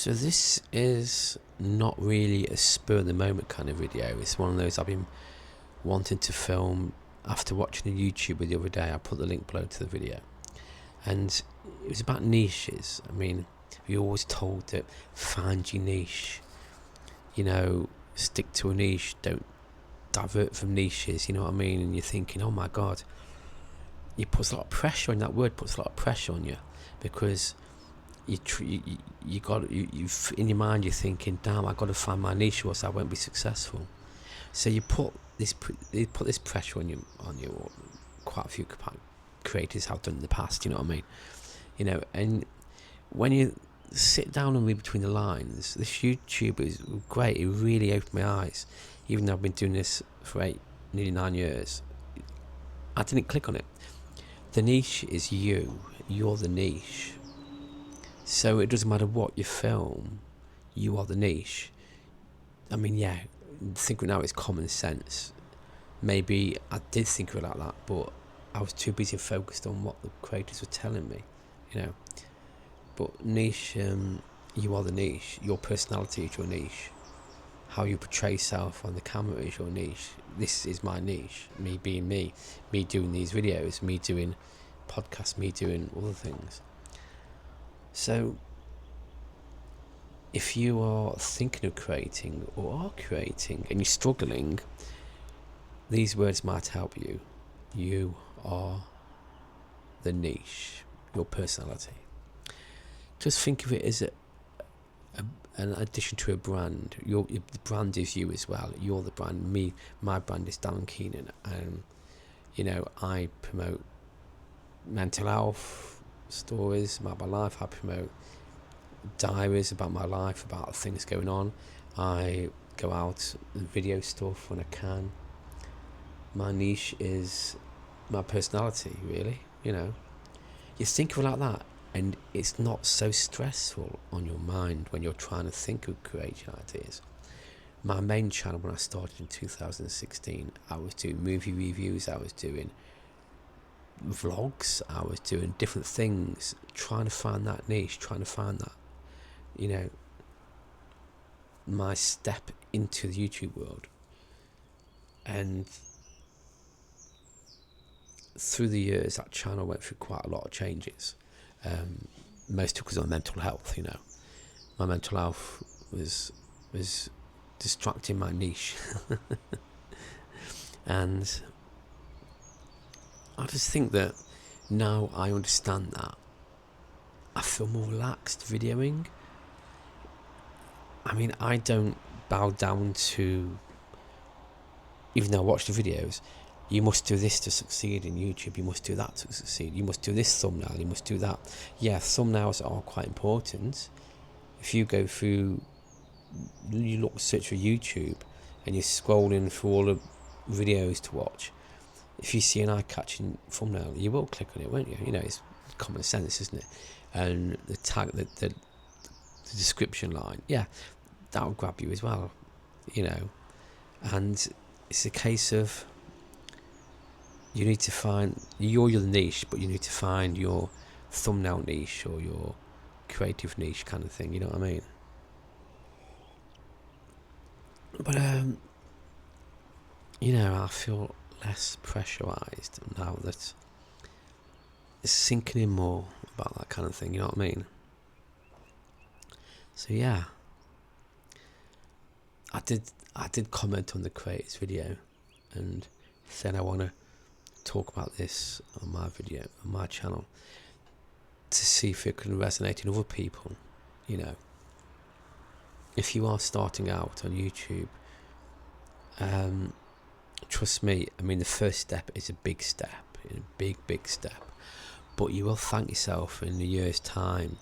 So this is not really a spur of the moment kind of video. It's one of those I've been wanting to film after watching a YouTuber the other day. I put the link below to the video, and it was about niches. I mean, you're always told that find your niche, stick to a niche, don't divert from niches, you know what I mean? And you're thinking, oh my god, it puts a lot of pressure on, that word puts a lot of pressure on you, because you in your mind you're thinking, damn, I got to find my niche or else I won't be successful. So you put this pressure on you, or quite a few creators have done in the past, you know what I mean? And when you sit down and read between the lines, this YouTuber is great. It really opened my eyes. Even though I've been doing this for nearly 9 years, I didn't click on it. The niche is you. You're the niche. So it doesn't matter what you film, you are the niche. I mean, yeah, think of it now, it's common sense. Maybe I did think of it like that, but I was too busy focused on what the creators were telling me, But niche, you are the niche. Your personality is your niche. How you portray yourself on the camera is your niche. This is my niche. Me being me. Me doing these videos. Me doing podcasts. Me doing other things. So, if you are thinking of creating or are creating and you're struggling, these words might help you. You are the niche. Your personality. Just think of it as an addition to a brand. The brand is you as well. You're the brand. My brand is Darren Keenan, and I promote mental health stories about my life. I promote diaries about my life, about things going on. I go out and video stuff when I can. My niche is my personality, really. You think of it like that, and it's not so stressful on your mind when you're trying to think of creating ideas. My main channel, when I started in 2016, I was doing movie reviews, I was doing vlogs, I was doing different things, trying to find that niche, trying to find that, my step into the YouTube world. And through the years, that channel went through quite a lot of changes. Most because of my mental health, My mental health was distracting my niche. And I just think that now I understand that, I feel more relaxed videoing. I mean, I don't bow down to, even though I watch the videos, you must do this to succeed in YouTube, you must do that to succeed, you must do this thumbnail, you must do that. Yeah, thumbnails are quite important. If you go through, search for YouTube and you're scrolling through all the videos to watch, if you see an eye-catching thumbnail, you will click on it, won't you? It's common sense, isn't it? And the tag, the description line, yeah, that'll grab you as well, And it's a case of, you need to find, you're the niche, but you need to find your thumbnail niche or your creative niche kind of thing, you know what I mean? But, I feel less pressurised now that it's sinking in more about that kind of thing, you know what I mean? So yeah, I did comment on the creators video and said I want to talk about this on my video, on my channel, to see if it can resonate in other people. If you are starting out on YouTube, trust me, I mean, the first step is a big step, a big step, but you will thank yourself in a year's time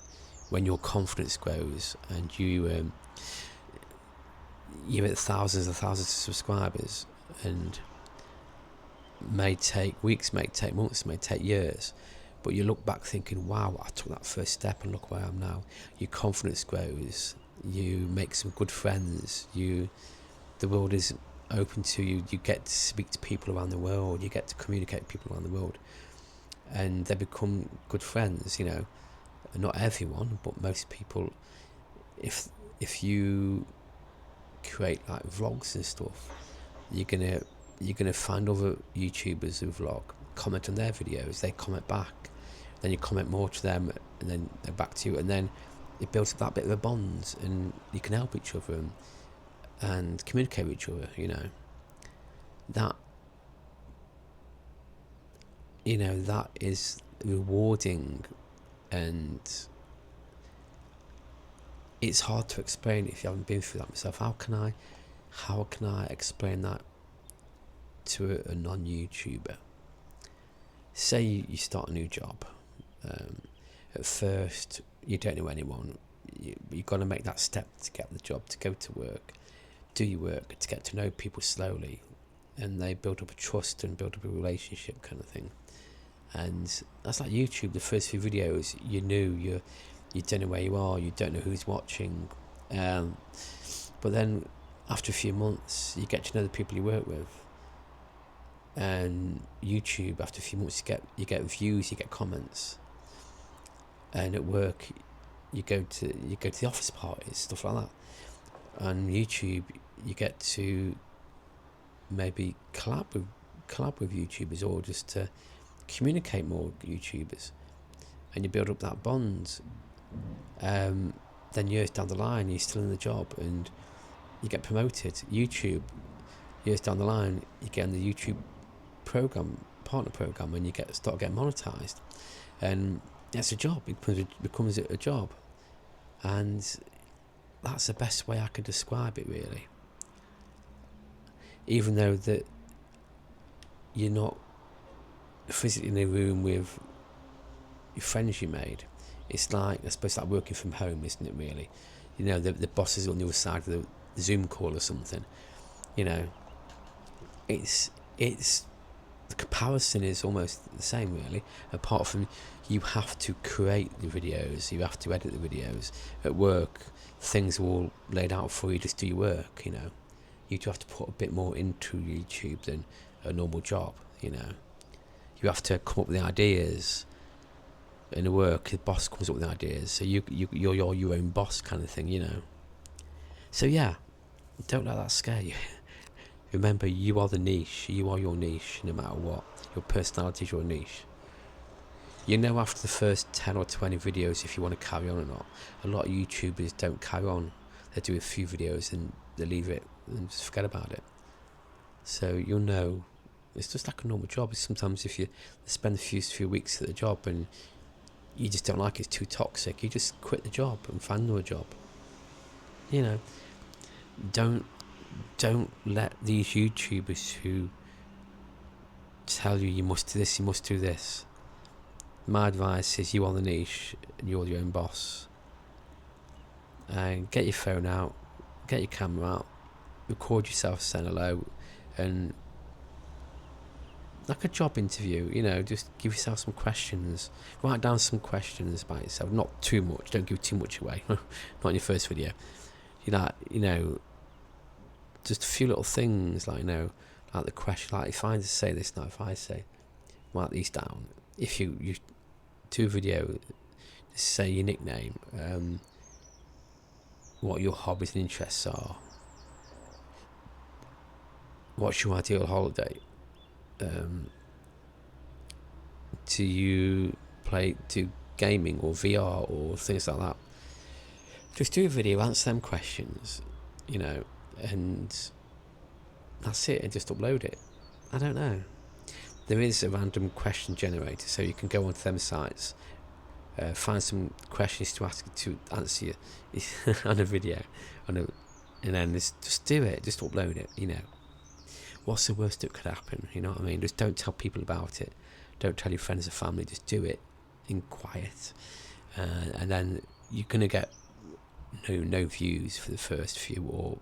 when your confidence grows and you're at thousands and thousands of subscribers, and may take weeks, may take months, may take years, but you look back thinking, wow, I took that first step and look where I am now. Your confidence grows, you make some good friends, the world is open to you, you get to speak to people around the world, you get to communicate with people around the world, and they become good friends. Not everyone, but most people if you create like vlogs and stuff, you're gonna find other YouTubers who vlog, comment on their videos, they comment back, then you comment more to them, and then they're back to you, and then it builds up that bit of a bond, and you can help each other and communicate with each other. That that is rewarding, and it's hard to explain if you haven't been through that myself. How can I explain that to a non-YouTuber? Say you start a new job. At first, you don't know anyone. You've got to make that step to get the job, to go to work, do your work, to get to know people slowly, and they build up a trust and build up a relationship kind of thing. And that's like YouTube. The first few videos, you don't know where you are, you don't know who's watching, but then after a few months, you get to know the people you work with. And YouTube, after a few months, you get views, you get comments. And at work, you go to the office parties, stuff like that. On YouTube, you get to maybe collab with YouTubers, or just to communicate more with YouTubers, and you build up that bond. Then years down the line, you're still in the job and you get promoted. YouTube, years down the line, you get in the YouTube partner program, and you start getting monetized, and it's a job. It becomes a job, and that's the best way I could describe it, really. Even though that you're not physically in a room with your friends you made, it's like, I suppose, like working from home, isn't it, really? The boss is on the other side of the Zoom call or something. It's the comparison is almost the same, really, apart from you have to create the videos, you have to edit the videos. At work, things are all laid out for you, just do your work. You do have to put a bit more into YouTube than a normal job. You have to come up with the ideas. In the work, the boss comes up with the ideas, so you're your own boss, kind of thing. So yeah, don't let that scare you. Remember, you are the niche. You are your niche, no matter what. Your personality is your niche. After the first 10 or 20 videos if you want to carry on or not. A lot of YouTubers don't carry on. They do a few videos and they leave it and just forget about it. So you'll know. It's just like a normal job. Sometimes if you spend a few weeks at the job and you just don't like it, it's too toxic, you just quit the job and find another job. Don't let these YouTubers who tell you must do this, you must do this. My advice is, you are the niche and you're your own boss. And get your phone out, get your camera out, record yourself saying hello, and like a job interview, just give yourself some questions. Write down some questions about yourself, not too much, don't give too much away, not in your first video. Just a few little things, like the question, like if I say this now, if I say, write these down. If you do a video, just say your nickname, what your hobbies and interests are, what's your ideal holiday, do you do gaming or VR or things like that. Just do a video, answer them questions, and that's it, and just upload it. I don't know. There is a random question generator, so you can go onto them sites, find some questions to answer you on a video, and then just do it, just upload it. What's the worst that could happen? You know what I mean? Just don't tell people about it. Don't tell your friends or family. Just do it in quiet, and then you're gonna get no views for the first few or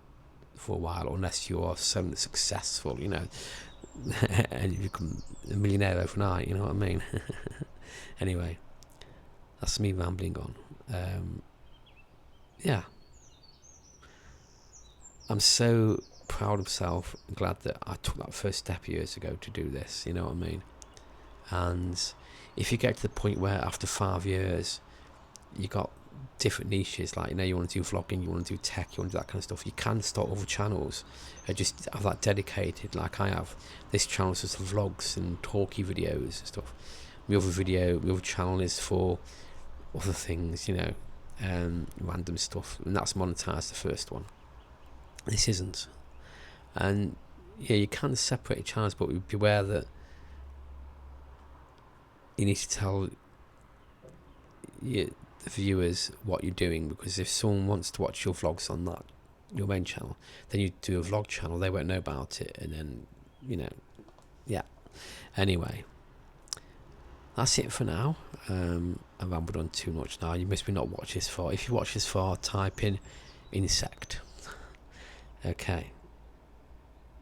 for a while, unless you are so successful, and you become a millionaire overnight. You know what I mean? Anyway, that's me rambling on. Yeah, I'm so proud of myself and glad that I took that first step years ago to do this. You know what I mean? And if you get to the point where after 5 years you got different niches, like, you know, you want to do vlogging, you want to do tech, you want to do that kind of stuff, you can start other channels and just have that dedicated, like I have. This channel is just vlogs and talky videos and stuff. My other channel is for other things, you know, random stuff, and that's monetized, the first one. This isn't. And yeah, you can separate channels, but beware that you need to tell the viewers what you're doing, because if someone wants to watch your vlogs on that, your main channel, then you do a vlog channel, they won't know about it, and then, you know, yeah. Anyway, that's it for now. I've rambled on too much now. You must be not watch this far. If you watch this far, type in insect. Okay,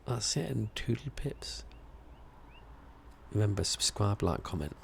that's it, and toodle pips. Remember, subscribe, like, comment.